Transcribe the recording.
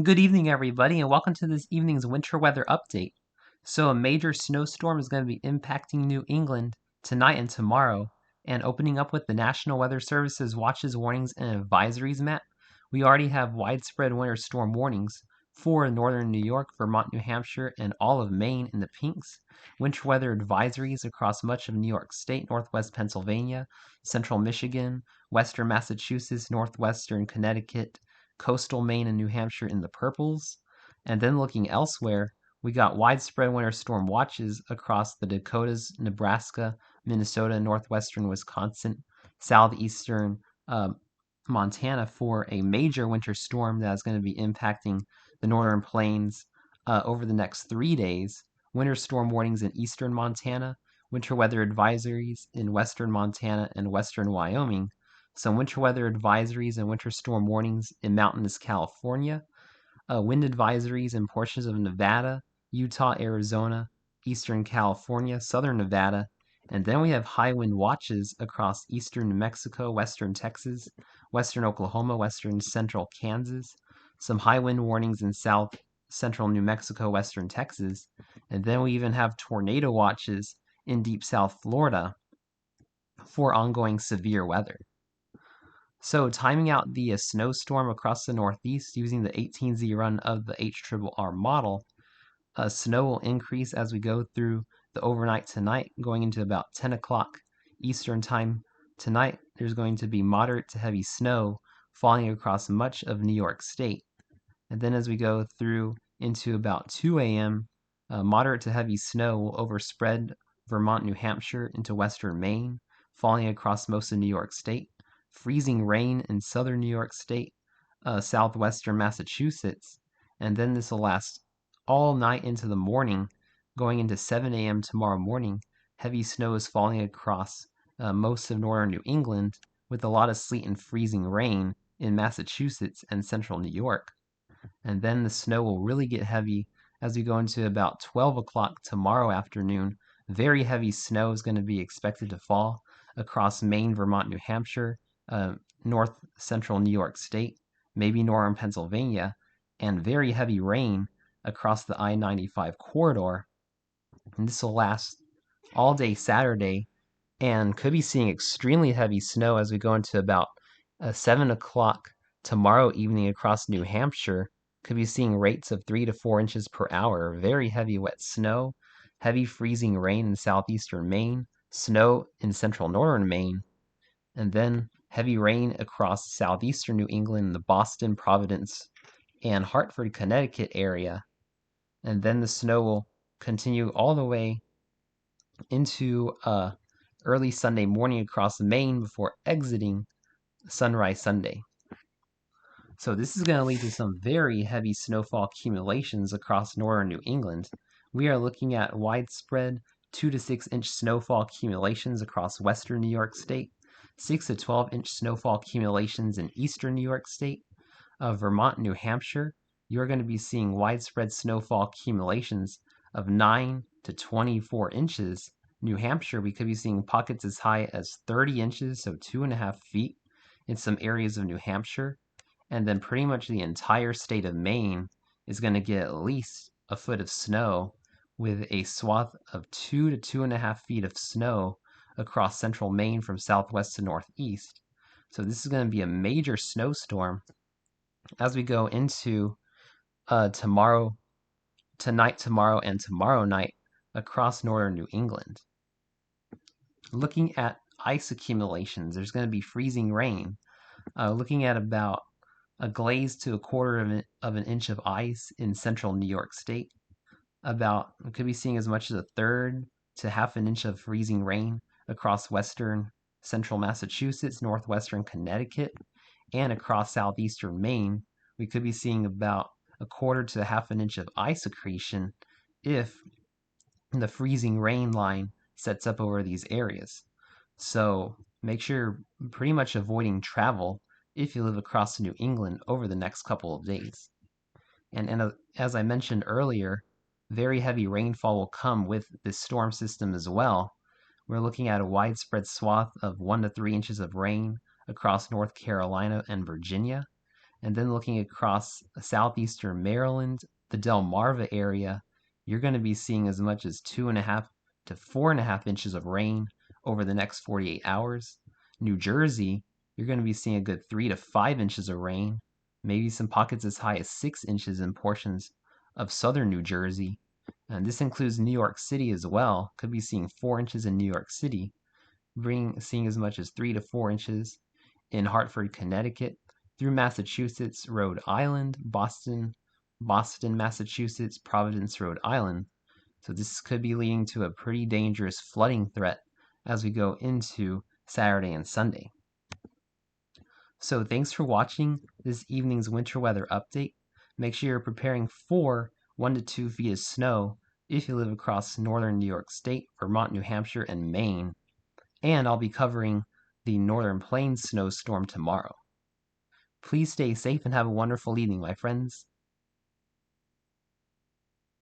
Good evening, everybody, and welcome to this evening's winter weather update. So, a major snowstorm is going to be impacting New England tonight and tomorrow, and opening up with the National Weather Service's watches, warnings, and advisories map. We already have widespread winter storm warnings for northern New York, Vermont, New Hampshire, and all of Maine in the pinks. Winter weather advisories across much of New York State, northwest Pennsylvania, central Michigan, western Massachusetts, northwestern Connecticut, coastal Maine and New Hampshire in the purples. And then looking elsewhere, we got widespread winter storm watches across the Dakotas, Nebraska, Minnesota, northwestern Wisconsin, southeastern Montana for a major winter storm that is going to be impacting the northern plains over the next 3 days. Winter storm warnings in eastern Montana, winter weather advisories in western Montana and western Wyoming, some winter weather advisories and winter storm warnings in mountainous California, wind advisories in portions of Nevada, Utah, Arizona, eastern California, southern Nevada, and then we have high wind watches across eastern New Mexico, western Texas, western Oklahoma, western central Kansas, some high wind warnings in south central New Mexico, western Texas, and then we even have tornado watches in deep south Florida for ongoing severe weather. So timing out the snowstorm across the Northeast using the 18Z run of the HRRR model, snow will increase as we go through the overnight tonight, going into about 10 o'clock Eastern time tonight. There's going to be moderate to heavy snow falling across much of New York State. And then as we go through into about 2 a.m., moderate to heavy snow will overspread Vermont, New Hampshire into western Maine, falling across most of New York State. Freezing rain in southern New York State, southwestern Massachusetts, and then this will last all night into the morning, going into 7 a.m. tomorrow morning. Heavy snow is falling across most of northern New England, with a lot of sleet and freezing rain in Massachusetts and central New York. And then the snow will really get heavy as we go into about 12 o'clock tomorrow afternoon. Very heavy snow is going to be expected to fall across Maine, Vermont, New Hampshire, north central New York State, maybe northern Pennsylvania, and very heavy rain across the I-95 corridor. And this will last all day Saturday and could be seeing extremely heavy snow as we go into about 7 o'clock tomorrow evening across New Hampshire. Could be seeing rates of 3 to 4 inches per hour. Very heavy wet snow, heavy freezing rain in southeastern Maine, snow in central northern Maine, and then heavy rain across southeastern New England, the Boston, Providence, and Hartford, Connecticut area. And then the snow will continue all the way into early Sunday morning across Maine before exiting Sunrise Sunday. So this is going to lead to some very heavy snowfall accumulations across northern New England. We are looking at widespread 2 to 6 inch snowfall accumulations across western New York State, 6 to 12 inch snowfall accumulations in eastern New York State, Vermont, New Hampshire. You're going to be seeing widespread snowfall accumulations of 9 to 24 inches. New Hampshire, we could be seeing pockets as high as 30 inches, so 2.5 feet in some areas of New Hampshire. And then pretty much the entire state of Maine is going to get at least a foot of snow, with a swath of 2 to 2.5 feet of snow across central Maine from southwest to northeast. So this is going to be a major snowstorm as we go into tonight, tomorrow, and tomorrow night across northern New England. Looking at ice accumulations, there's going to be freezing rain. Looking at about a glaze to a quarter of an inch of ice in central New York State. We could be seeing as much as a third to half an inch of freezing rain across western central Massachusetts, northwestern Connecticut, and across southeastern Maine. We could be seeing about a quarter to half an inch of ice accretion if the freezing rain line sets up over these areas. So make sure you're pretty much avoiding travel if you live across New England over the next couple of days. And as I mentioned earlier, very heavy rainfall will come with this storm system as well. We're looking at a widespread swath of 1 to 3 inches of rain across North Carolina and Virginia, And then looking across southeastern Maryland, the Delmarva area, you're going to be seeing as much as 2.5 to 4.5 inches of rain over the next 48 hours. New Jersey, you're going to be seeing a good 3 to 5 inches of rain, maybe some pockets as high as 6 inches in portions of southern New Jersey. And this includes New York City as well. Could be seeing 4 inches in New York City, seeing as much as 3 to 4 inches in Hartford, Connecticut, through Massachusetts, Rhode Island, Boston, Massachusetts, Providence, Rhode Island. So this could be leading to a pretty dangerous flooding threat as we go into Saturday and Sunday. So thanks for watching this evening's winter weather update. Make sure you're preparing for 1 to 2 feet of snow if you live across northern New York State, Vermont, New Hampshire, and Maine. And I'll be covering the Northern Plains snowstorm tomorrow. Please stay safe and have a wonderful evening, my friends.